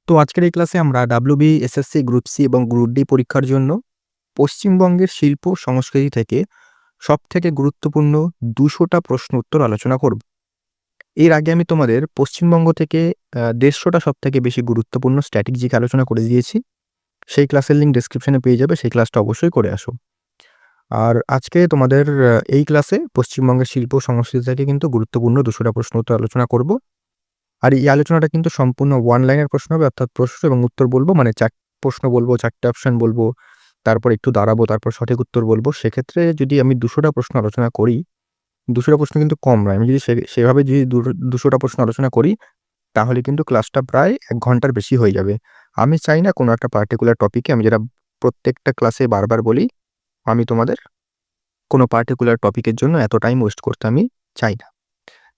তো আজকের এই ক্লাসে আমরা ডাব্লিউবি, এসএসসি, গ্রুপ সি এবং গ্রুপ ডি পরীক্ষার জন্য পশ্চিমবঙ্গের শিল্প সংস্কৃতি থেকে সবথেকে গুরুত্বপূর্ণ ২০০টা প্রশ্ন উত্তর আলোচনা করব। এর আগে আমি তোমাদের পশ্চিমবঙ্গ থেকে ১৫০টা সবথেকে বেশি গুরুত্বপূর্ণ স্ট্র্যাটেজিক আলোচনা করে দিয়েছি। সেই ক্লাসের লিঙ্ক ডেসক্রিপশনে পেয়ে যাবে, সেই ক্লাসটা অবশ্যই করে আসো। আর আজকে তোমাদের এই ক্লাসে পশ্চিমবঙ্গের শিল্প সংস্কৃতি থেকে কিন্তু গুরুত্বপূর্ণ ২০০টা প্রশ্ন উত্তর আলোচনা করব। আর এই আলোচনাটা কিন্তু সম্পূর্ণ ওয়ান লাইনের প্রশ্ন হবে, অর্থাৎ প্রশ্ন এবং উত্তর বলবো, মানে প্রশ্ন বলবো, ৪টে অপশন বলবো, তারপর একটু দাঁড়াবো, তারপর সঠিক উত্তর বলবো। সেক্ষেত্রে যদি আমি ২০০টা প্রশ্ন আলোচনা করি, ২০০টা প্রশ্ন কিন্তু কম নয়। আমি যদি সেভাবে যদি ২০০টা প্রশ্ন আলোচনা করি, তাহলে কিন্তু ক্লাসটা প্রায় ১ ঘন্টার বেশি হয়ে যাবে। আমি চাই না কোনো একটা পার্টিকুলার টপিকে, আমি যেটা প্রত্যেকটা ক্লাসে বারবার বলি, আমি তোমাদের কোনো পার্টিকুলার টপিকের জন্য এত টাইম ওয়েস্ট করতে আমি চাই না।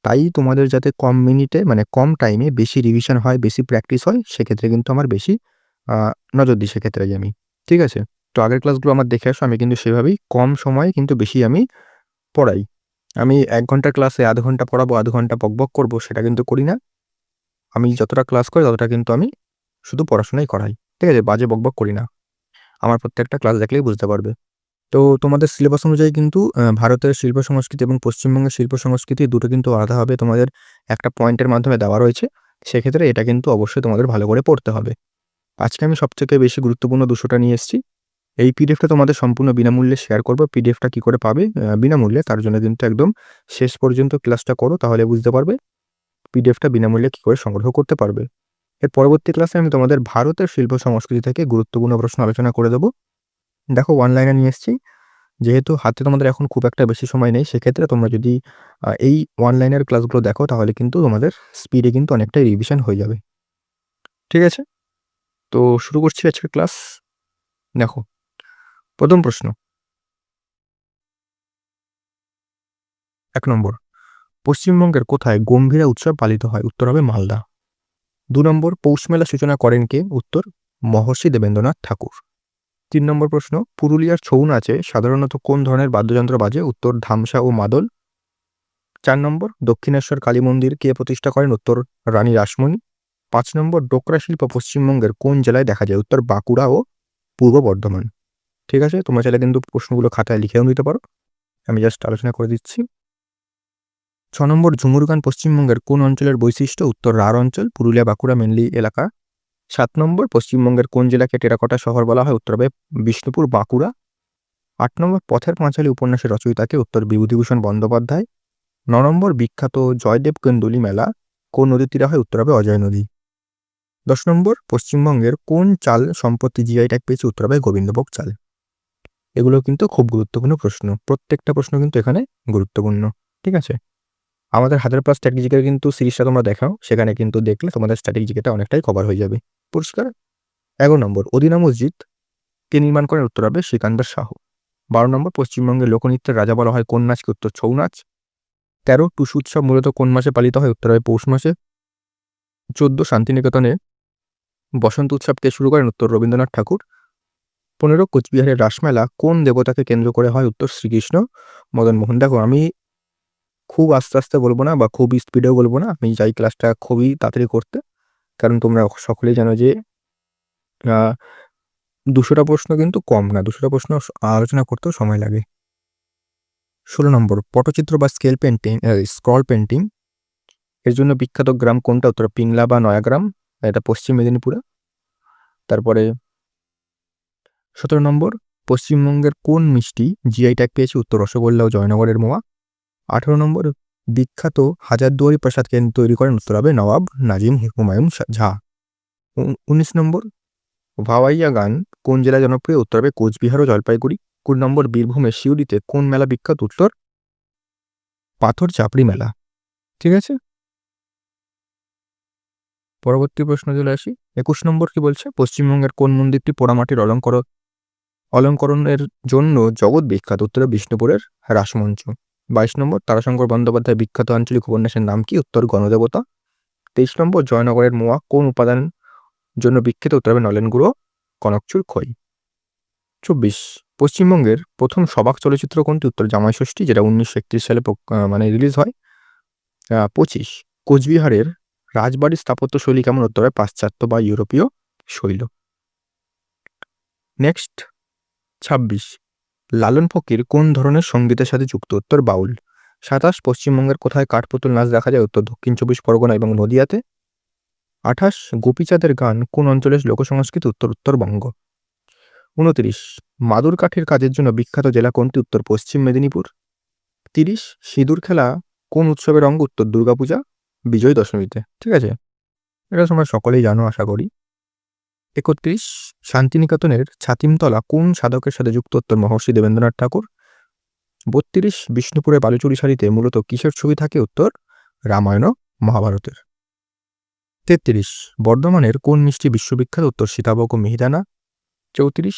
তাই তোমাদের যাতে কম মিনিটে, মানে কম টাইমে বেশি রিভিশন হয়, বেশি প্র্যাকটিস হয়, সেক্ষেত্রে কিন্তু আমার বেশি নজর দিই সেক্ষেত্রে আমি। ঠিক আছে? তো আগের ক্লাসগুলো আমার দেখে আসো। আমি কিন্তু সেভাবেই কম সময়ে কিন্তু বেশি আমি পড়াই। আমি ১ ঘন্টার ক্লাসে ০.৫ ঘন্টা পড়াবো, ০.৫ ঘন্টা বকবক করবো, সেটা কিন্তু করি না। আমি যতটা ক্লাস করি ততটা কিন্তু আমি শুধু পড়াশোনাই করাই। ঠিক আছে? বাজে বকবক করি না। আমার প্রত্যেকটা ক্লাস দেখলেই বুঝতে পারবে। তো তোমাদের সিলেবাস অনুযায়ী কিন্তু ভারতের শিল্প সংস্কৃতি এবং পশ্চিমবঙ্গের শিল্প সংস্কৃতি দুটো কিন্তু আলাদা হবে, তোমাদের একটা পয়েন্টের মাধ্যমে দেওয়া রয়েছে। সেক্ষেত্রে এটা কিন্তু অবশ্যই তোমাদের ভালো করে পড়তে হবে। আজকে আমি সবথেকে বেশি গুরুত্বপূর্ণ ২০০টা নিয়ে এসেছি। এই পিডিএফটা তোমাদের সম্পূর্ণ বিনামূল্যে শেয়ার করব। পিডিএফটা কি করে পাবে বিনামূল্যে, তার জন্য কিন্তু একদম শেষ পর্যন্ত ক্লাসটা করো, তাহলে বুঝতে পারবে পিডিএফটা বিনামূল্যে কি করে সংগ্রহ করতে পারবে। এর পরবর্তী ক্লাসে আমি তোমাদের ভারতের শিল্প সংস্কৃতি থেকে গুরুত্বপূর্ণ প্রশ্ন আলোচনা করে দেবো। দেখো, ওয়ান লাইনার নিয়ে এসেছি। যেহেতু হাতে তোমাদের এখন খুব একটা বেশি সময় নেই, সেক্ষেত্রে তোমরা যদি এই ওয়ান লাইনের ক্লাসগুলো দেখো, তাহলে কিন্তু তোমাদের স্পিডে কিন্তু অনেকটাই রিভিশন হয়ে যাবে। ঠিক আছে? তো শুরু করছি আজকের ক্লাস। দেখো, প্রথম প্রশ্ন। ১ নম্বর, পশ্চিমবঙ্গের কোথায় গম্ভীরা উৎসব পালিত হয়? উত্তর হবে মালদা। ২ নম্বর, পৌষ মেলা সূচনা করেন কে? উত্তর মহর্ষি দেবেন্দ্রনাথ ঠাকুর। ৩ নম্বর প্রশ্ন, পুরুলিয়ার ছৌ নাচে সাধারণত কোন ধরনের বাদ্যযন্ত্র বাজে? উত্তর ধামসা ও মাদল। ৪ নম্বর, দক্ষিণেশ্বর কালী মন্দির কে প্রতিষ্ঠা করেন? উত্তর রানী রাসমণি। ৫ নম্বর, ডোকরা শিল্প পশ্চিমবঙ্গের কোন জেলায় দেখা যায়? উত্তর বাঁকুড়া ও পূর্ব বর্ধমান। ঠিক আছে? তোমরা চাইলে কিন্তু প্রশ্নগুলো খাতায় লিখেও নিতে পারো। আমি জাস্ট আলোচনা করে দিচ্ছি। ৬ নম্বর, ঝুমুর গান পশ্চিমবঙ্গের কোন অঞ্চলের বৈশিষ্ট্য? উত্তর রাঢ় অঞ্চল, পুরুলিয়া বাঁকুড়া মেনলি এলাকা। ৭ নম্বর, পশ্চিমবঙ্গের কোন জেলাকে টেরাকোটা শহর বলা হয়? উত্তর হবে বিষ্ণুপুর, বাঁকুড়া। ৮ নম্বর, পথের পাঁচালী উপন্যাসের রচয়িতাকে? উত্তর বিভূতিভূষণ বন্দ্যোপাধ্যায়। ৯ নম্বর, বিখ্যাত জয়দেব কেন্দুলি মেলা কোন নদীর তীরে হয়? উত্তর হবে অজয় নদী। ১০ নম্বর, পশ্চিমবঙ্গের কোন চাল সম্প্রতি জিআই ট্যাগ পেয়েছে? উত্তর হবে গোবিন্দভোগ চাল। এগুলো কিন্তু খুব গুরুত্বপূর্ণ প্রশ্ন। প্রত্যেকটা প্রশ্ন কিন্তু এখানে গুরুত্বপূর্ণ। ঠিক আছে? আমাদের 1000+ স্ট্র্যাটেজিকের কিন্তু সিরিজটা তোমরা দেখাও, সেখানে কিন্তু দেখলে তোমাদের স্ট্র্যাটেজিকেটা অনেকটাই কভার হয়ে যাবে। পরিষ্কার? ১১ নম্বর, অদিনা মসজিদ কে নির্মাণ করেন? উত্তর হবে সিকান্দার শাহ। ১২ নম্বর, পশ্চিমবঙ্গের লোকনৃত্যের রাজা বলা হয় কোন নাচকে? উত্তর ছৌ নাচ। ১৩, টুসু উৎসব মূলত কোন মাসে পালিত হয়? উত্তর হবে পৌষ মাসে। ১৪, শান্তিনিকেতনে বসন্ত উৎসবকে শুরু করেন? উত্তর রবীন্দ্রনাথ ঠাকুর। ১৫, কোচবিহারের রাসমেলা কোন দেবতাকে কেন্দ্র করে হয়? উত্তর শ্রীকৃষ্ণ মদনমোহন। দেখো, আমি খুব আস্তে আস্তে বলবো না বা খুব স্পিডেও বলবো না, আমি চাই ক্লাসটা খুবই তাড়াতাড়ি করতে, কারণ তোমরা সকলেই জানো যে ২০০টা প্রশ্ন কিন্তু কম না, ২০০টা প্রশ্ন আলোচনা করতেও সময় লাগে। ১৬ নম্বর, পটচিত্র বা স্ক্রল পেন্টিং এর জন্য বিখ্যাত গ্রাম কোনটা? উত্তর পিংলা বা নয়াগ্রাম, এটা পশ্চিম মেদিনীপুরে। তারপরে ১৭ নম্বর, পশ্চিমবঙ্গের কোন মিষ্টি জিআই ট্যাগ পেয়েছে? উত্তর রসগোল্লা ও জয়নগরের মোয়া। ১৮ নম্বর, বিখ্যাত হাজারদুয়ারি প্রাসাদ কে তৈরি করেন? উত্তর হবে নবাব নাজিম হুমায়ুন ঝা। ১৯ নম্বর, ভাওয়াইয়া গান কোন জেলায় জনপ্রিয়? উত্তর হবে কোচবিহার ও জলপাইগুড়ি। ২০ নম্বর, বীরভূমের সিউড়িতে কোন মেলা বিখ্যাত? উত্তর পাথর চাপড়ি মেলা। ঠিক আছে? পরবর্তী প্রশ্ন চলে আসি। ২১ নম্বর কি বলছে? পশ্চিমবঙ্গের কোন মন্দিরটি পোড়ামাটির অলঙ্করণের জন্য জগৎ বিখ্যাত? উত্তরে বিষ্ণুপুরের রাসমঞ্চ। ২২ নম্বর, তারাশঙ্কর বন্দ্যোপাধ্যায় বিখ্যাত আঞ্চলিক উপন্যাসের নাম কি? উত্তর গণদেবতা। ২৩ নম্বর, জয়নগরের মোয়া কোন উপাদান জন্য বিখ্যাত? উত্তর হবে নলেন গুঁড়ো, কনকচুর খই। ২৪, পশ্চিমবঙ্গের প্রথম সবাক চলচ্চিত্র কোনটি? উত্তর জামাই ষষ্ঠী, যেটা ১৯৩১ সালে রিলিজ হয়। ২৫, কোচবিহারের রাজবাড়ির স্থাপত্যশৈলী কেমন? উত্তর হবে পাশ্চাত্য বা ইউরোপীয় শৈল। নেক্সট 26, লালন ফকির কোন ধরনের সঙ্গীতের সাথে যুক্ত? উত্তর বাউল। 27, পশ্চিমবঙ্গের কোথায় কাঠপুতুল নাচ দেখা যায়? উত্তর দক্ষিণ 24 পরগনা এবং নদিয়াতে। 28, গোপীচাঁদের গান কোন অঞ্চলের লোকসংস্কৃতি? উত্তর উত্তরবঙ্গ। 29, মাদুর কাঠের কাজের জন্য বিখ্যাত জেলা কোনটি? উত্তর পশ্চিম মেদিনীপুর। 30, সিঁদুর খেলা কোন উৎসবের অঙ্গ? উত্তর দুর্গাপূজা বিজয় দশমীতে। ঠিক আছে, এটা তোমরা সকলেই জানো আশা করি। 31, শান্তিনিকেতনের ছাতিমতলা কোন সাধকের সাথে যুক্ত? উত্তর মহর্ষি দেবেন্দ্রনাথ ঠাকুর। 32, বিষ্ণুপুরের বালুচুরি শাড়িতে মূলত কিসের ছবি থাকে? উত্তর রামায়ণ ও মহাভারতের। 33, বর্ধমানের কোন মিষ্টি বিশ্ববিখ্যাত? উত্তর সীতাভোগ ও মিহিদানা। 34,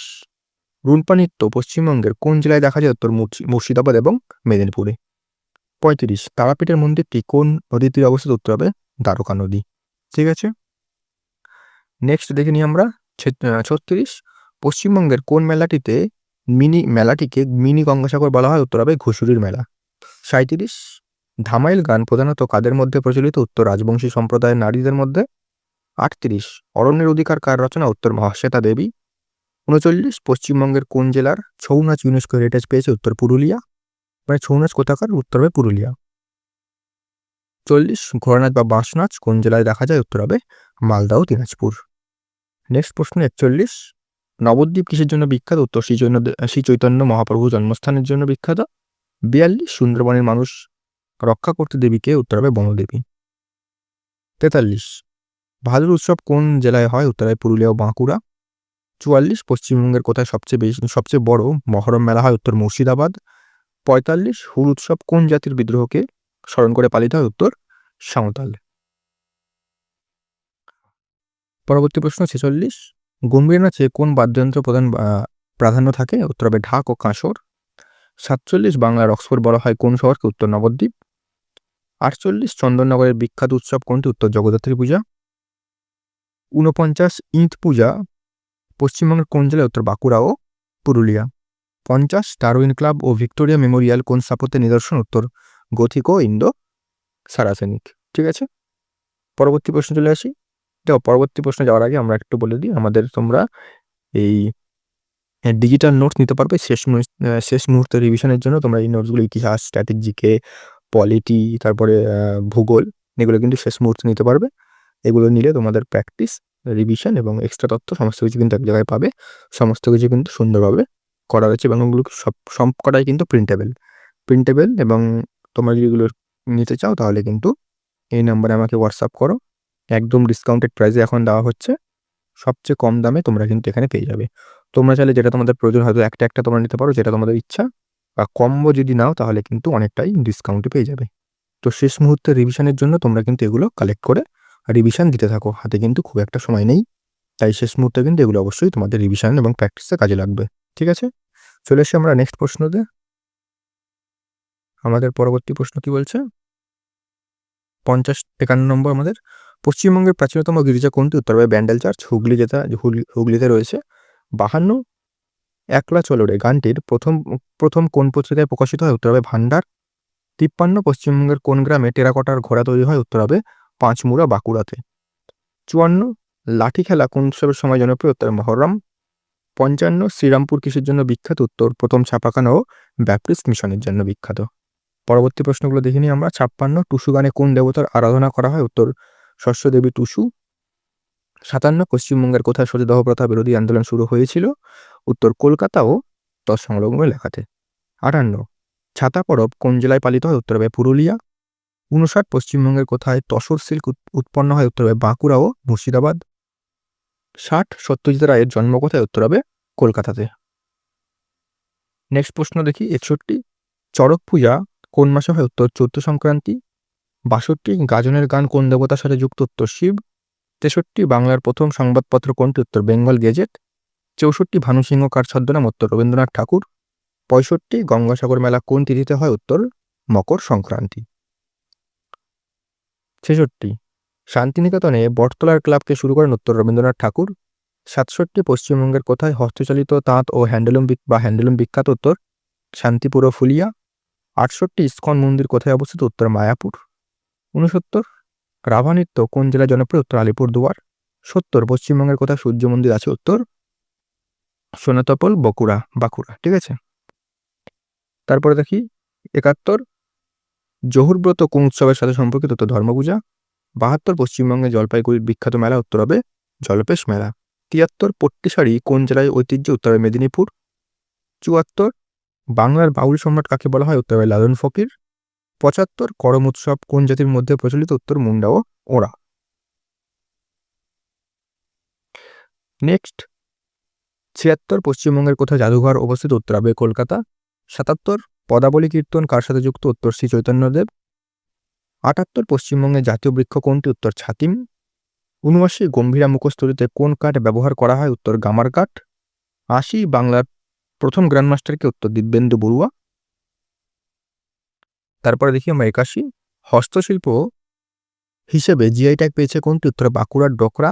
রুলপা নৃত্য পশ্চিমবঙ্গের কোন জেলায় দেখা যায়? উত্তর মুর্শিদাবাদ এবং মেদিনীপুরে। 35, তারাপীঠের মন্দিরটি কোন নদীর তীরে অবস্থিত? উত্তর হবে দ্বারকা নদী। ঠিক আছে, নেক্সট দেখে নিই আমরা 36, পশ্চিমবঙ্গের কোন মেলাটিকে মিনি গঙ্গাসাগর বলা হয়? উত্তর হবে ঘুষুরির মেলা। 37, ধামাইল গান প্রধানত কাদের মধ্যে প্রচলিত? উত্তর রাজবংশী সম্প্রদায়ের নারীদের মধ্যে। 38, অরণ্যের অধিকার কার রচনা? উত্তর মহাশ্বেতা দেবী। 39, পশ্চিমবঙ্গের কোন জেলার ছৌ নাচ ইউনেস্কো হেরিটেজ পেয়েছে? উত্তর পুরুলিয়া। মানে ছৌ নাচ কোথাকার? উত্তর হবে পুরুলিয়া। 40, ঘোড়ানাচ বা বাঁশ নাচ কোন জেলায় দেখা যায়? উত্তর হবে মালদা ও দিনাজপুর। নেক্সট প্রশ্ন 41, নবদ্বীপ কিসের জন্য বিখ্যাত? উত্তর শ্রী চৈতন্য মহাপ্রভু জন্মস্থানের জন্য বিখ্যাত। 42, সুন্দরবনের মানুষ রক্ষা করতে দেবীকে? উত্তর হবে বনদেবী। 43, ভাদুর উৎসব কোন জেলায় হয়? উত্তর হবে পুরুলিয়া ও বাঁকুড়া। 44, পশ্চিমবঙ্গের কোথায় সবচেয়ে বড় মহরম মেলা হয়? উত্তর মুর্শিদাবাদ। 45, হুল উৎসব কোন জাতির বিদ্রোহকে স্মরণ করে পালিত হয়? উত্তর সাঁওতাল। পরবর্তী প্রশ্ন 46, গম্ভীর নাচে কোন বাদ্যযন্ত্র প্রাধান্য থাকে? উত্তর হবে ঢাক ও কাঁসর। 47, বাংলার অক্সফোর্ড বলা হয় কোন শহরকে? উত্তর নবদ্বীপ। 48, চন্দননগরের বিখ্যাত উৎসব কোনটি? উত্তর জগদ্ধাত্রী পূজা। 49, ঈদ পূজা পশ্চিমবঙ্গের কোন জেলায়? উত্তর বাঁকুড়া ও পুরুলিয়া। 50, ডারউইন ক্লাব ও ভিক্টোরিয়া মেমোরিয়াল কোন স্থাপত্যের নিদর্শন? উত্তর গথিক ও ইন্দো সারাসেনিক। ঠিক আছে, পরবর্তী প্রশ্ন চলে আসি। দেখো, পরবর্তী প্রশ্ন যাওয়ার আগে আমরা একটু বলে দিই, তোমরা এই ডিজিটাল নোটস নিতে পারবে শেষ মুহূর্তে রিভিশনের জন্য। তোমরা এই নোটসগুলো ইতিহাস, স্ট্র্যাটেজিকে, পলিটি, তারপরে ভূগোল, এগুলো কিন্তু শেষ মুহূর্তে নিতে পারবে। এগুলো নিলে তোমাদের প্র্যাকটিস, রিভিশন এবং এক্সট্রা তথ্য সমস্ত কিছু কিন্তু এক জায়গায় পাবে। সমস্ত কিছু কিন্তু সুন্দরভাবে করা হয়েছে এবং ওগুলো সবকটাই কিন্তু প্রিন্টেবল এবং তোমরা যদি এগুলো নিতে চাও তাহলে কিন্তু এই নাম্বারে আমাকে হোয়াটসঅ্যাপ করো। একদম ডিসকাউন্টেড প্রাইসে এখন দেওয়া হচ্ছে, সবচেয়ে কম দামে তোমরা কিন্তু এখানে পেয়ে যাবে। তোমরা চাইলে যেটা তোমাদের প্রয়োজন হয়তো একটা তোমরা নিতে পারো, যেটা তোমাদের ইচ্ছা, বা কম্বো যদি নাও তাহলে কিন্তু অনেকটাই ডিসকাউন্টে পেয়ে যাবে। তো শেষ মুহূর্তে রিভিশনের জন্য তোমরা কিন্তু এগুলো কালেক্ট করে রিভিশন দিতে থাকো। হাতে কিন্তু খুব একটা সময় নেই, তাই শেষ মুহূর্তে কিন্তু এগুলো অবশ্যই তোমাদের রিভিশন এবং প্র্যাকটিসে কাজে লাগবে। ঠিক আছে, চলে এসে আমরা নেক্সট প্রশ্নতে। আমাদের পরবর্তী প্রশ্ন কি বলছে? 51 নম্বর আমাদের, পশ্চিমবঙ্গের প্রাচীনতম গির্জা কোনটি? উত্তর হবে ব্যান্ডেল চার্চ, হুগলিতে রয়েছে। 52, একলা চলো রে গানটির প্রথম কোন পত্রিকায় প্রকাশিত হয়? উত্তর হবে ভান্ডার। 53, পশ্চিমবঙ্গের কোন গ্রামে টেরাকোটার ঘোড়া তৈরি হয়? উত্তর হবে পাঁচমুড়া, বাঁকুড়াতে। 54, লাঠি খেলা কোন উৎসবের সময় জনপ্রিয়? উত্তর মহরম। 55, শ্রীরামপুর কিসের জন্য বিখ্যাত? উত্তর প্রথম ছাপাখানা ও ব্যাপটিস্ট মিশনের জন্য বিখ্যাত। পরবর্তী প্রশ্নগুলো দেখে নিই আমরা। 56, টুসু গানে কোন দেবতার আরাধনা করা হয়? উত্তর শস্যদেবী টুসু। 57, পশ্চিমবঙ্গের কোথায় সতীদাহ প্রথা বিরোধী আন্দোলন শুরু হয়েছিল? উত্তর কলকাতা ও তৎসংলগ্ন এলাকাতে। 58, ছাতা পরব কোন জেলায় পালিত হয়? উত্তর হবে পুরুলিয়া। 59, পশ্চিমবঙ্গের কোথায় তসর সিল্ক উৎপন্ন হয়? উত্তর হবে বাঁকুড়া ও মুর্শিদাবাদ। 60, সত্যজিৎ রায়ের জন্ম কোথায়? উত্তর হবে কলকাতাতে। নেক্সট প্রশ্ন দেখি 61, চড়ক পূজা কোন মাসে হয়? উত্তর চৈত্র সংক্রান্তি। 62, গাজনের গান কোন দেবতার সাথে যুক্ত? উত্তর শিব। 63, বাংলার প্রথম সংবাদপত্র কোনটি? উত্তর বেঙ্গল গেজেট। 64, ভানুসিংহ কার ছদ্মনাম? উত্তর রবীন্দ্রনাথ ঠাকুর। 65, গঙ্গাসাগর মেলা কোন তিথিতে হয়? উত্তর মকর সংক্রান্তি। 66, শান্তিনিকেতনে বটতলার ক্লাবকে শুরু করেন? উত্তর রবীন্দ্রনাথ ঠাকুর। 67, পশ্চিমবঙ্গের কোথায় হস্তচালিত তাঁত ও হ্যান্ডলুম বিখ্যাত? উত্তর শান্তিপুর ও ফুলিয়া। 68, ইস্কন মন্দির কোথায় অবস্থিত? উত্তর মায়াপুর। 69, রাভা নৃত্য কোন জেলায় জনপ্রিয়? উত্তর আলিপুরদুয়ার। 70 পশ্চিমবঙ্গের কোথায় সূর্য মন্দির আছে? উত্তর সোনাতপল বাঁকুড়া। ঠিক আছে। তারপরে দেখি 71 জহুরব্রত কোন উৎসবের সাথে সম্পর্কিত? উত্তর ধর্মপূজা। 72 পশ্চিমবঙ্গে জলপাইগুড়ির বিখ্যাত মেলা? উত্তর হবে জলপেশ মেলা। 73 পট্টিসারি কোন জেলায় ঐতিহ্য? উত্তর হবে মেদিনীপুর। 74 বাংলার বাউল সম্রাট কাকে বলা হয়? উত্তর হবে লালন ফকির। 75 করম উৎসব কোন জাতির মধ্যে প্রচলিত? উত্তর মুন্ডা ও ওরা। নেক্সট 76 পশ্চিমবঙ্গের কোথায় জাদুঘর অবস্থিত? উত্তর হবে কলকাতা। 77 পদাবলী কীর্তন কার সাথে যুক্ত? উত্তর শ্রী চৈতন্যদেব। 78 পশ্চিমবঙ্গের জাতীয় বৃক্ষ কোনটি? উত্তর ছাতিম। 79 গম্ভীরা মুখোশতৈরিতে কোন কাঠ ব্যবহার করা হয়? উত্তর গামার কাঠ। 80 বাংলার প্রথম গ্র্যান্ডমাস্টারকে? উত্তর দিব্যেন্দু বড়ুয়া। তারপরে দেখি আমরা 81 হস্তশিল্প হিসেবে জিআই ট্যাগ পেয়েছে কোনটি? উত্তর বাঁকুড়ার ডোকরা।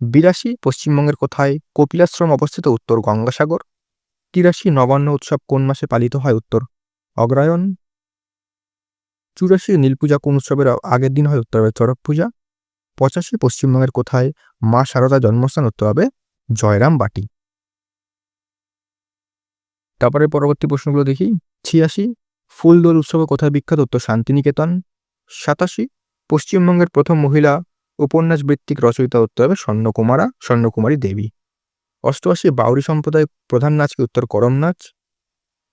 82 পশ্চিমবঙ্গের কোথায় কপিলাশ্রম অবস্থিত? উত্তর গঙ্গাসাগর। 83 নবান্ন উৎসব কোন মাসে পালিত হয়? উত্তর অগ্রহায়ণ। 84 নীলপূজা কোন উৎসবের আগের দিন হয়? উত্তর হবে চড়ক পূজা। 85 পশ্চিমবঙ্গের কোথায় মা শারদা জন্মস্থান? উত্তর হবে জয়রাম বাটি। তারপরে পরবর্তী প্রশ্নগুলো দেখি 86 ফুলদোল উৎসব কোথায় বিখ্যাত? উত্তর শান্তিনিকেতন। 87 পশ্চিমবঙ্গের প্রথম মহিলা উপন্যাস ভিত্তিক রচয়িতা? উত্তর হবে স্বর্ণকুমারী দেবী। 88 বাউরি সম্প্রদায় প্রধান নাচ কি? উত্তর করম নাচ।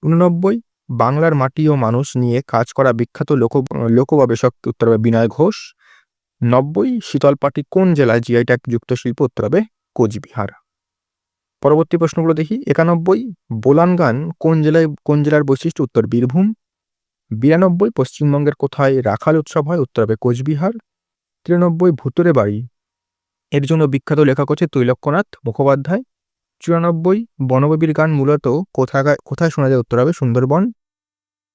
89 বাংলার মাটি ও মানুষ নিয়ে কাজ করা বিখ্যাত লোকগবেষক? উত্তর হবে বিনয় ঘোষ। 90 শীতলপাটি কোন জেলায় জিআই ট্যাগ যুক্ত শিল্প? উত্তর হবে কোচবিহার। পরবর্তী প্রশ্নগুলো দেখি 91 বোলান গান কোন জেলার বৈশিষ্ট্য? উত্তর বীরভূম। 92 পশ্চিমবঙ্গের কোথায় রাখাল উৎসব হয়? উত্তর হবে কোচবিহার। 93 ভুতুরে বাড়ি এর জন্য বিখ্যাত লেখক হচ্ছে তৈলক্যনাথ মুখোপাধ্যায়। 94 বনবিবির গান মূলত কোথায় শোনা যায়? উত্তর হবে সুন্দরবন।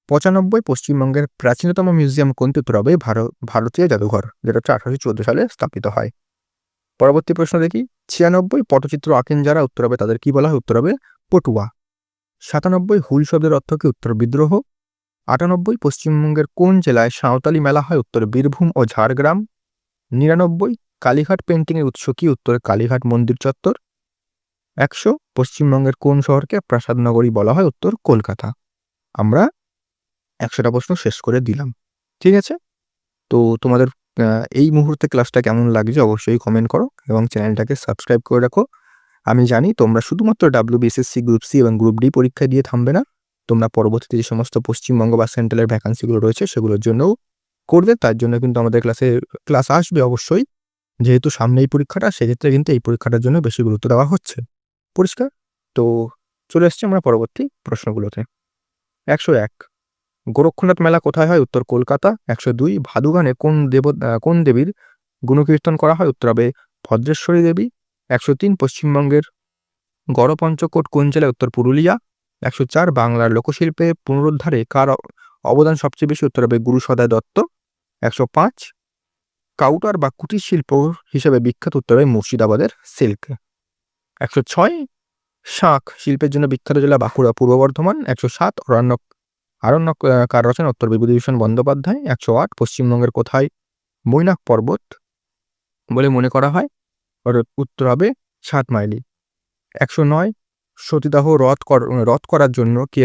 95 পশ্চিমবঙ্গের প্রাচীনতম মিউজিয়াম কোনটি? উত্তর হবে ভারতীয় জাদুঘর, যেটা হচ্ছে 1814 সালে স্থাপিত হয়। পরবর্তী প্রশ্ন দেখি 96 পটচিত্র আঁকেন যারা? উত্তর হবে তাদের কি বলা হয়? উত্তর হবে পটুয়া। 97 হুল শব্দের অর্থ কি? উত্তর বিদ্রোহ। 98 পশ্চিমবঙ্গের কোন জেলায় সাঁওতালি মেলা হয়? উত্তর বীরভূম ও ঝাড়গ্রাম। 99 কালীঘাট পেন্টিং এর উৎস কি? উত্তর কালীঘাট মন্দির চত্বর। 100 পশ্চিমবঙ্গের কোন শহরকে প্রাসাদ নগরী বলা হয়? উত্তর কলকাতা। আমরা 100টা প্রশ্ন শেষ করে দিলাম। ঠিক আছে, তো তোমাদের এই মুহূর্তে ক্লাসটা কেমন লাগছে অবশ্যই কমেন্ট করো এবং চ্যানেলটাকে সাবস্ক্রাইব করে রাখো। আমি জানি তোমরা শুধুমাত্র WBSSC গ্রুপ সি এবং গ্রুপ ডি পরীক্ষা দিয়ে থামবে না, তোমরা পরবর্তীতে যে সমস্ত পশ্চিমবঙ্গ বা সেন্ট্রালের ভ্যাকান্সিগুলো রয়েছে সেগুলোর জন্যও করবে। তার জন্য কিন্তু আমাদের ক্লাস আসবে অবশ্যই। যেহেতু সামনে এই পরীক্ষাটা, সেক্ষেত্রে কিন্তু এই পরীক্ষাটার জন্য বেশি গুরুত্ব দেওয়া হচ্ছে। পরিষ্কার? তো চলে এসছি আমরা পরবর্তী প্রশ্নগুলোতে। 101 গোরক্ষনাথ মেলা কোথায় হয়? উত্তর কলকাতা। 102 ভাদু গানে কোন দেবীর গুণকীর্তন করা হয়? উত্তর হবে ভদ্রেশ্বরী দেবী। 103 পশ্চিমবঙ্গের গড়পঞ্চকোট কোন জেলায়? উত্তর পুরুলিয়া। 104 বাংলার লোকশিল্পে পুনরুদ্ধারে কার অবদান সবচেয়ে বেশি? উত্তর হবে গুরু সদয় দত্ত। 105 কাউটার বা কুটির শিল্প হিসেবে বিখ্যাত? উত্তর হবে মুর্শিদাবাদের সিল্ক। 106 শাঁখ শিল্পের জন্য বিখ্যাত জেলা? বাঁকুড়া, পূর্ব বর্ধমান। 107 আরণ্যক কার রচনা? উত্তর বিভূতিভূষণ বন্দ্যোপাধ্যায়। 108 পশ্চিমবঙ্গের কোথায় মৈনাক পর্বত বলে মনে করা হয়? উত্তর হবে 7 মাইলি। 109 সতীদাহ রদ করার জন্য কে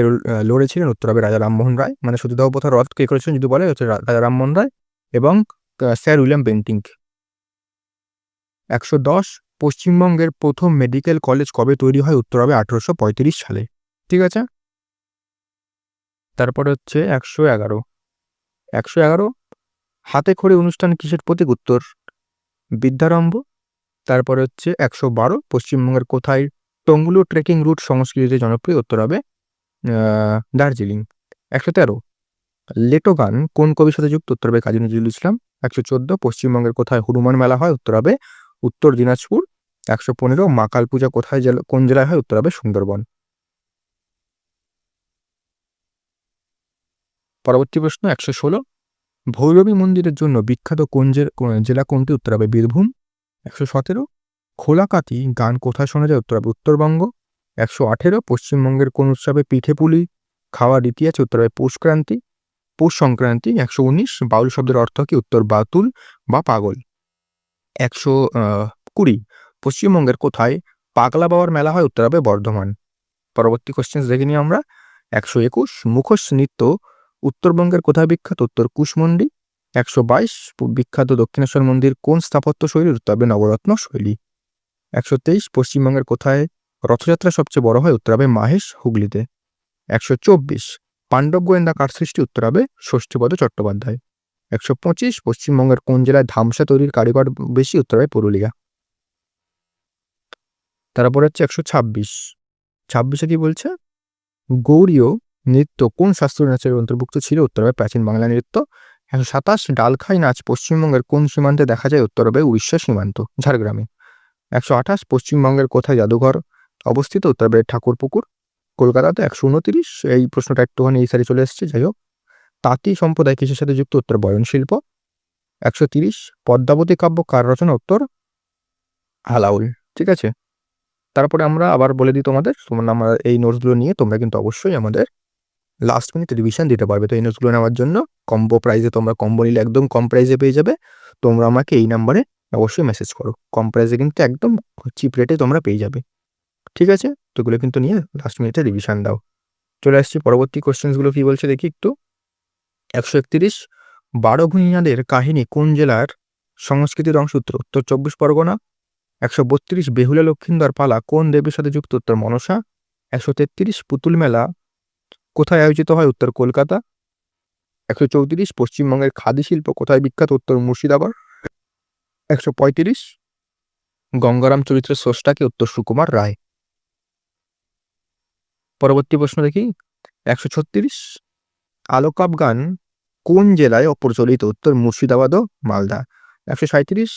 লড়েছিলেন? উত্তর হবে রাজা রামমোহন রায়। মানে সতীদাহ প্রথা রদ কে করেছিলেন যদি বলে হচ্ছে রাজা রামমোহন রায় এবং স্যার উইলিয়াম বেন্টিঙ্ক। 110 পশ্চিমবঙ্গের প্রথম মেডিকেল কলেজ কবে তৈরি হয়? উত্তর হবে 1835 সালে। ঠিক আছে, তারপরে হচ্ছে 111 হাতে খড়ি অনুষ্ঠান কিসের প্রতীক? উত্তর বিদ্যারম্ভ। তারপরে হচ্ছে 112 পশ্চিমবঙ্গের কোথায় টঙ্গুলো ট্রেকিং রুট সংস্কৃতিতে জনপ্রিয়? উত্তর হবে দার্জিলিং। 113 লেটো গান কোন কবির সাথে যুক্ত? উত্তর হবে কাজী নজরুল ইসলাম। 114 পশ্চিমবঙ্গের কোথায় হনুমান মেলা হয়? উত্তর হবে উত্তর দিনাজপুর। 115 মা কাল পূজা কোন জেলায় হয়? উত্তর হবে সুন্দরবন। পরবর্তী প্রশ্ন 116 ভৈরবী মন্দিরের জন্য বিখ্যাত জেলা কোনটি? উত্তর হবে বীরভূম। 117 খোলাকাতি গান কোথায় শোনা যায়? উত্তর হবে উত্তরবঙ্গ। 118 পশ্চিমবঙ্গের কোন উৎসবে পিঠে পুলি খাওয়ার রীতি আছে? উত্তর হবে পৌষক্রান্তি। পৌষ সংক্রান্তি। 119 বাউল শব্দের অর্থ কি? উত্তর বাতুল বা পাগল। 120 পশ্চিমবঙ্গের কোথায় পাগলা বাবার মেলা হয়? উত্তর হবে বর্ধমান। পরবর্তী কোশ্চেন দেখে নিই আমরা। 121 মুখোশ নৃত্য উত্তরবঙ্গের কোথায় বিখ্যাত? উত্তর কুশমন্ডি। 122 বিখ্যাত দক্ষিণেশ্বর মন্দির কোন স্থাপত্য শৈলীর? উত্তর হবে নবরত্ন শৈলী। 123 পশ্চিমবঙ্গের কোথায় রথযাত্রা সবচেয়ে বড় হয়? উত্তর হবে মাহেশ, হুগলিতে। 124 পাণ্ডব গোয়েন্দা কার সৃষ্টি? উত্তর হবে ষষ্ঠীপদ চট্টোপাধ্যায়। 125 পশ্চিমবঙ্গের কোন জেলায় ধামসা তৈরির কারিগর বেশি? উত্তর হবে পুরুলিয়া। তারপর হচ্ছে 126 26 কি বলছে? গৌড়ীয় নৃত্য কোন শাস্ত্রীয় নাচের অন্তর্ভুক্ত ছিল? উত্তর হবে প্রাচীন বাংলা নৃত্য। 127 ডালখাই নাচ পশ্চিমবঙ্গের কোন সীমান্তে দেখা যায়? উত্তর হবে উড়িষ্যা সীমান্ত, ঝাড়গ্রামে। 128 পশ্চিমবঙ্গের কোথায় জাদুঘর অবস্থিত? উত্তর হবে ঠাকুরপুকুর, কলকাতাতে। 129 এই প্রশ্নটা একটুখানি এই সাইডে চলে এসেছে, যাই হোক। তাঁতি সম্প্রদায় কিসের সাথে যুক্ত? উত্তর বয়ন শিল্প। 130 পদ্মাবতী কাব্য কার রচনা? উত্তর আলাউল। ঠিক আছে, তারপরে আমরা আবার বলে দিই তোমাদের, আমরা এই নোটসগুলো নিয়ে তোমরা কিন্তু অবশ্যই আমাদের লাস্ট মিনিট রিভিশন দিতে পারবে। তো এই নোটসগুলো নেওয়ার জন্য কম্বো প্রাইসে, তোমরা কম্বো নিলে একদম কম প্রাইসে পেয়ে যাবে। তোমরা আমাকে এই নাম্বারে অবশ্যই মেসেজ করো, কম প্রাইসে কিন্তু একদম চিপ রেটে তোমরা পেয়ে যাবে। ঠিক আছে, তো এগুলো কিন্তু নিয়ে লাস্ট মিনিটে রিভিশন দাও। চলে আসছি পরবর্তী কোশ্চেন্সগুলো কি বলছে দেখি একটু। 131 বারো ভূঁইয়াদের কাহিনী কোন জেলার সংস্কৃতির অংশ? উত্তর 24 পরগনা। 132 বেহুলা লক্ষিন্দর পালা কোন দেবীর সাথে যুক্ত? উত্তর মনসা। 133 পুতুল মেলা কোথায় আয়োজিত হয়? উত্তর কলকাতা। 134 পশ্চিমবঙ্গের খাদি শিল্প কোথায় বিখ্যাত? উত্তর মুর্শিদাবাদ। 135 গঙ্গারাম চরিত্রের স্রষ্টাকে? উত্তর সুকুমার রায়। পরবর্তী প্রশ্ন দেখি। 136 আলোকাপ গান কোন জেলায় অপ্রচলিত? উত্তর মুর্শিদাবাদ ও মালদা। 137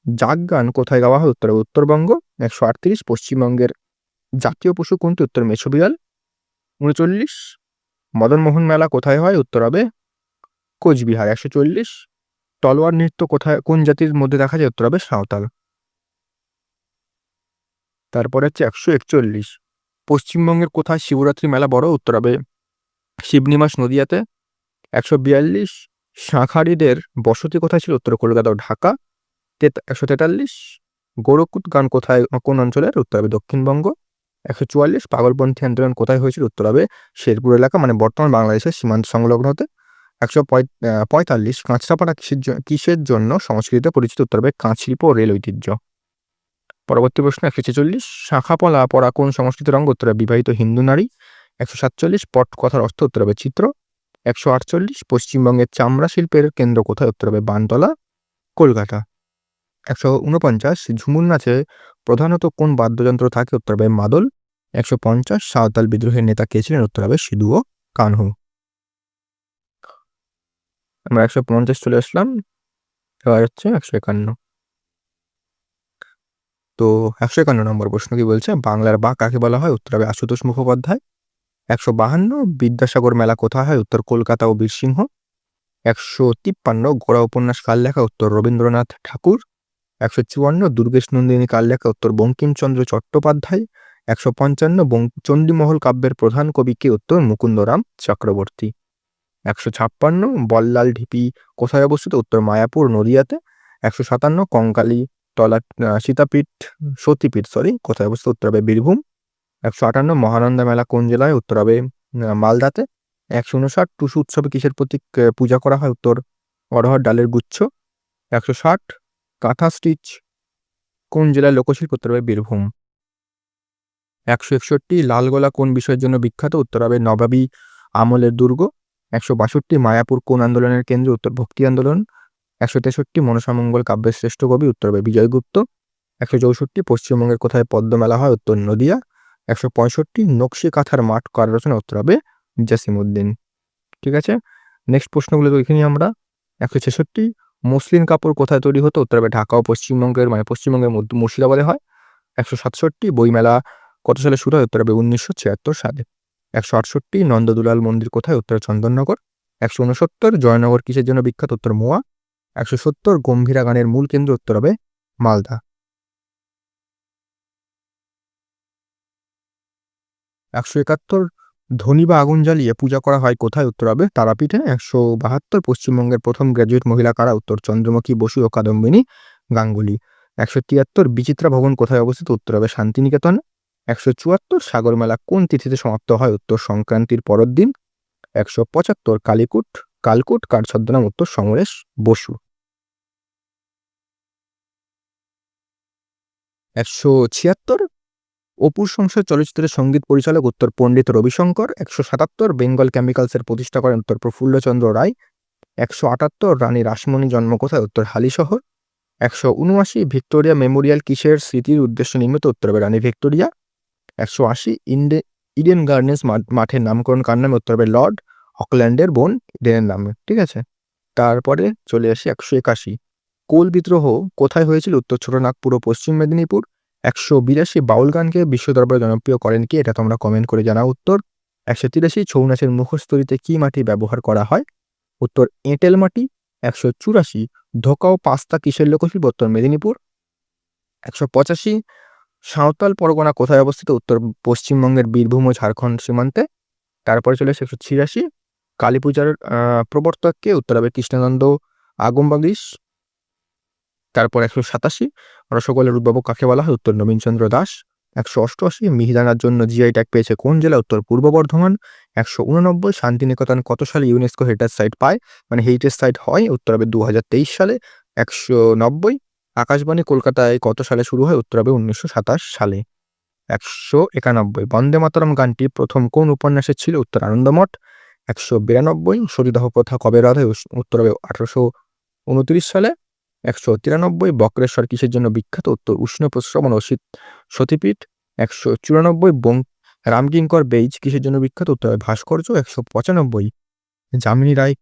জাগ গান কোথায় গাওয়া হয়? উত্তরবঙ্গ। 138 পশ্চিমবঙ্গের জাতীয় পশু কোনটি? উত্তর মেছো বিড়াল। 39 মদনমোহন মেলা কোথায় হয়? উত্তর হবে কোচবিহার। 140 তলোয়ার নৃত্য কোথায় কোন জাতির মধ্যে দেখা যায়? উত্তর হবে সাঁওতাল। তারপরে হচ্ছে 141 পশ্চিমবঙ্গের কোথায় শিবরাত্রি মেলা বড়? উত্তর হবে শিবনিবাস, নদিয়াতে। 142 শাঁখারীদের বসতি কোথায় ছিল? উত্তর কলকাতা ও ঢাকা। 143 গোরকুট গান কোথায় কোন অঞ্চলের? উত্তর হবে দক্ষিণবঙ্গ। 144 পাগলপন্থী আন্দোলন কোথায় হয়েছিল? উত্তর হবে শেরপুর এলাকা, মানে বর্তমান বাংলাদেশের সীমান্ত সংলগ্ন হতে। 145 কাঁচরাপাড়া কিসের জন্য সংস্কৃতিতে পরিচিত? উত্তর হবে কাঁচ শিল্প ও রেল ঐতিহ্য। পরবর্তী প্রশ্ন 146 শাখাপলা পরা কোন সংস্কৃতির অঙ্গ? উত্তর হবে বিবাহিত হিন্দু নারী। 147 পট কথার অর্থ? উত্তর হবে চিত্র। 148 পশ্চিমবঙ্গের চামড়া শিল্পের কেন্দ্র কোথায়? উত্তর হবে বানতলা, কলকাতা। 149 ঝুমুর নাচে প্রধানত কোন বাদ্যযন্ত্র থাকে? উত্তর হবে মাদল। 150 সাঁওতাল বিদ্রোহের নেতা কে ছিলেন? উত্তর হবে সিধু ও কানহু। আমরা 150 চলে আসলাম, এবার হচ্ছে 151। তো 151 নম্বর প্রশ্ন কি বলছে? বাংলার বা কাকে বলা হয়? উত্তর হবে আশুতোষ মুখোপাধ্যায়। 152 বিদ্যাসাগর মেলা কোথায় হয়? উত্তর কলকাতা ও বীরসিংহ। 153 গোড়া উপন্যাস কার লেখা? উত্তর রবীন্দ্রনাথ ঠাকুর। 154 দুর্গেশ নন্দিনী কার লেখা? উত্তর বঙ্কিমচন্দ্র চট্টোপাধ্যায়। 155 চণ্ডীমহল কাব্যের প্রধান কবি কে? উত্তর মুকুন্দরাম চক্রবর্তী। 156 বল্লাল ঢিপি কোথায় অবস্থিত? উত্তর মায়াপুর, নদিয়াতে। 157 কঙ্কালী তলা সতীপীঠ কোথায় অবস্থিত? উত্তর হবে বীরভূম। 158 মহানন্দা মেলা কোন জেলায়? উত্তর হবে মালদাতে। 159 টুসু উৎসবে কিসের প্রতীক পূজা করা হয়? উত্তর অড়হর ডালের গুচ্ছ। 160 কাঁথা স্টিচ কোন জেলার লোকশিল্প? উত্তর হবে বীরভূম। 161 লালগোলা কোন বিষয়ের জন্য বিখ্যাত? উত্তর হবে নবাবী আমলের দুর্গ। 162 মায়াপুর কোন আন্দোলনের কেন্দ্র? উত্তর ভক্তি আন্দোলন। 163 মনসামঙ্গল কাব্যের শ্রেষ্ঠ কবি? উত্তর হবে বিজয়গুপ্ত। 164 পশ্চিমবঙ্গের কোথায় পদ্ম মেলা হয়? উত্তর নদিয়া। 165 নকশি কাঁথার মাঠ কার রচনা? উত্তর হবে জাসিমউদ্দিন। ঠিক আছে, নেক্সট প্রশ্নগুলো তো এখানে আমরা। 166 মসলিন কাপড় কোথায় তৈরি হতো? উত্তর হবে ঢাকা ও পশ্চিমবঙ্গের মুর্শিদাবাদে হয়। 167 বইমেলা কত সালে শুরু হয়? উত্তর হবে 1976 সালে। 168 নন্দদুলাল মন্দির কোথায়? উত্তর চন্দননগর। 169 জয়নগর কিসের জন্য বিখ্যাত? উত্তর মোয়া। 170 গম্ভীরা গানের মূল কেন্দ্র? উত্তর হবে মালদা। 171 ধনী বা আগুন জ্বালিয়ে পূজা করা হয় কোথায়? উত্তর হবে তারাপীঠে। ১৭২ পশ্চিমবঙ্গের প্রথম গ্র্যাজুয়েট মহিলা কারা? উত্তর চন্দ্রমুখী বসু ও কাদম্বিনী গাঙ্গুলি। ১৭৩ বিচিত্রা ভবন কোথায় অবস্থিত? উত্তর হবে শান্তিনিকেতন। ১৭৪ সাগরমেলা কোন তিথিতে সমাপ্ত হয়? উত্তর সংক্রান্তির পরের দিন। ১৭৫ কালকুট কার ছদ্মনাম? উত্তর সমরেশ বসু। ১৭৭ অপুর সংসার চলচ্চিত্রের সঙ্গীত পরিচালক? উত্তর পণ্ডিত রবিশঙ্কর। ১৭৭ বেঙ্গল কেমিক্যালসের প্রতিষ্ঠা করেন? উত্তর প্রফুল্লচন্দ্র রায়। ১৭৮ রানী রাসমণির জন্ম কোথায়? উত্তর হালিশহর। ১৭৭ ভিক্টোরিয়া মেমোরিয়াল কিসের স্মৃতির উদ্দেশ্যে নির্মিত? উত্তর হবে রানী ভিক্টোরিয়া। ১৮০ ইডেন গার্ডেন্স মাঠের নামকরণ কার নামে? উত্তর হবে লর্ড অকল্যান্ডের বোন ইডেনের নামে। ঠিক আছে, তারপরে চলে আসি ১৮১ কোল বিদ্রোহ কোথায় হয়েছিল? উত্তর ছোটনাগপুর ও পশ্চিম মেদিনীপুর। ১৮২ বাউল গানকে বিশ্ব দরবারে জনপ্রিয় করেন কে? এটা তোমরা কমেন্ট করে জানাও উত্তর। ১৮৮ ছৌ নাচের মুখোশ তৈরিতে কি মাটি ব্যবহার করা হয়? উত্তর এঁটেল মাটি। ১৮৮ ধোকা ও পাস্তা কিসের লোকশিল্প? উত্তর মেদিনীপুর। ১৮৫ সাঁওতাল পরগনা কোথায় অবস্থিত? উত্তর পশ্চিমবঙ্গের বীরভূম ও ঝাড়খণ্ড সীমান্তে। তারপরে চলে আসে ১৮৮ কালী পূজার প্রবর্তক কে? উত্তর হবে কৃষ্ণানন্দ আগমবাগীশ। তারপর ১৮৮ রসগোল্লার উদ্ভাবক কাকে বলা হয়? উত্তর নবীনচন্দ্র দাস। ১৮৮ মিহিদানার জন্য জিআই ট্যাগ পেয়েছে কোন জেলা? উত্তর পূর্ব বর্ধমান। ১৮৮ শান্তিনিকেতন কত সালে ইউনেস্কো হেরিটেজ সাইট পায়, মানে হেরিটেজ সাইট হয়? উত্তর হবে ২০২৩ সালে। ১৯০ আকাশবাণী কলকাতায় কত সালে শুরু হয়? উত্তর হবে ১৯২৭ সালে। ১৯১ বন্দে মাতরম গানটি প্রথম কোন উপন্যাসে ছিল? উত্তর আনন্দমঠ। ১৯২ সতীদাহ প্রথা কবে রদ হয়? উত্তর হবে ১৮২৯ সালে। ১৯৩ বক্রেশ্বর কিসের জন্য বিখ্যাত? উত্তর উষ্ণ প্রস্রবণ ও সতীপীঠ। ১৯৯৪ রামকিঙ্কর বেইজ কিসের জন্য বিখ্যাত? উত্তর হবে ভাস্কর্য। ১৯৯৫ যামিনী রায়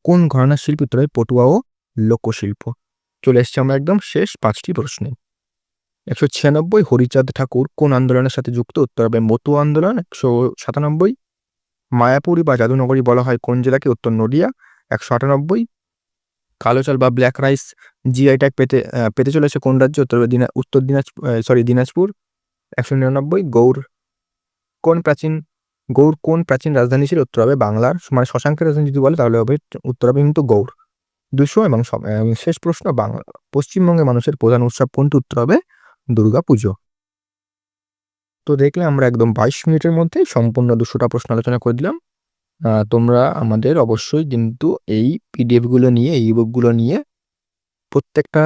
কোন ঘরানার শিল্পী? উত্তর হবে পটুয়া ও লোকশিল্প। চলে এসছি আমরা একদম শেষ ৫টি প্রশ্নে। ১৯৯৬ হরিচাঁদ ঠাকুর কোন আন্দোলনের সাথে যুক্ত? উত্তর হবে মতুয়া আন্দোলন। ১৯৯৭ মায়াপুরী বা জাদুনগরী বলা হয় কোন জেলাকে? উত্তর নদিয়া। ১৯৯৮ কালো চাল বা ব্ল্যাক রাইস জিআই ট্যাগ পেতে চলেছে কোন রাজ্য? উত্তর দিনাজপুর। ১৯৯৯ গৌড় কোন প্রাচীন রাজধানী ছিল? উত্তর হবে বাংলার, মানে শশাঙ্কের রাজধানী যদি বলে তাহলে হবে উত্তর হবে কিন্তু গৌড়। ২০০ এবং শেষ প্রশ্ন, পশ্চিমবঙ্গের মানুষের প্রধান উৎসব কোনটি? উত্তর হবে দুর্গাপুজো। তো দেখলে আমরা একদম ২২ মিনিটের মধ্যে সম্পূর্ণ ২০০টা প্রশ্ন আলোচনা করে দিলাম। তোমরা আমাদের অবশ্যই কিন্তু এই পিডিএফগুলো নিয়ে, এই ইবুকগুলো নিয়ে প্রত্যেকটা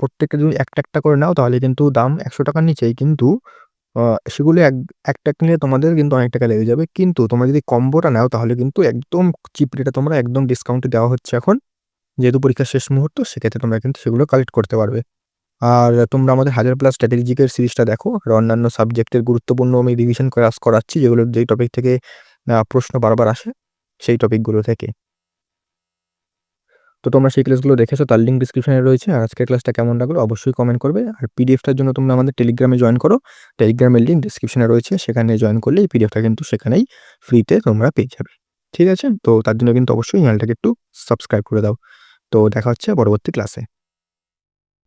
প্রত্যেকটা যদি একটা একটা করে নাও তাহলে কিন্তু দাম ১০০ টাকার নিচেই, কিন্তু সেগুলো একটা নিলে তোমাদের কিন্তু অনেক টাকা লেগে যাবে। কিন্তু তোমরা যদি কম্বোটা নাও তাহলে কিন্তু একদম চিপ রেটে তোমরা একদম ডিসকাউন্টে দেওয়া হচ্ছে এখন, যেহেতু পরীক্ষার শেষ মুহূর্ত, সেক্ষেত্রে তোমরা কিন্তু সেগুলো কালেক্ট করতে পারবে। আর তোমরা আমাদের 1000+ স্ট্র্যাটেজিকের সিরিজটা দেখো, আর অন্যান্য সাবজেক্টের গুরুত্বপূর্ণ আমি রিভিশন ক্লাস করাচ্ছি, যেই টপিক থেকে প্রশ্ন বারবার আসে সেই টপিকগুলো থেকে। তো তোমরা সেই ক্লাসগুলো দেখেছো, তার লিঙ্ক ডিসক্রিপশনে রয়েছে। আর আজকের ক্লাসটা কেমন লাগলো অবশ্যই কমেন্ট করবে। আর পিডিএফটার জন্য তোমরা আমাদের টেলিগ্রামে জয়েন করো, টেলিগ্রামের লিঙ্ক ডিসক্রিপশনে রয়েছে, সেখানে জয়েন করলে এই পিডিএফটা কিন্তু সেখানেই ফ্রিতে তোমরা পেয়ে যাবে। ঠিক আছে, তো তার জন্য কিন্তু অবশ্যই চ্যানেলটাকে একটু সাবস্ক্রাইব করে দাও। তো দেখা হচ্ছে পরবর্তী ক্লাসে।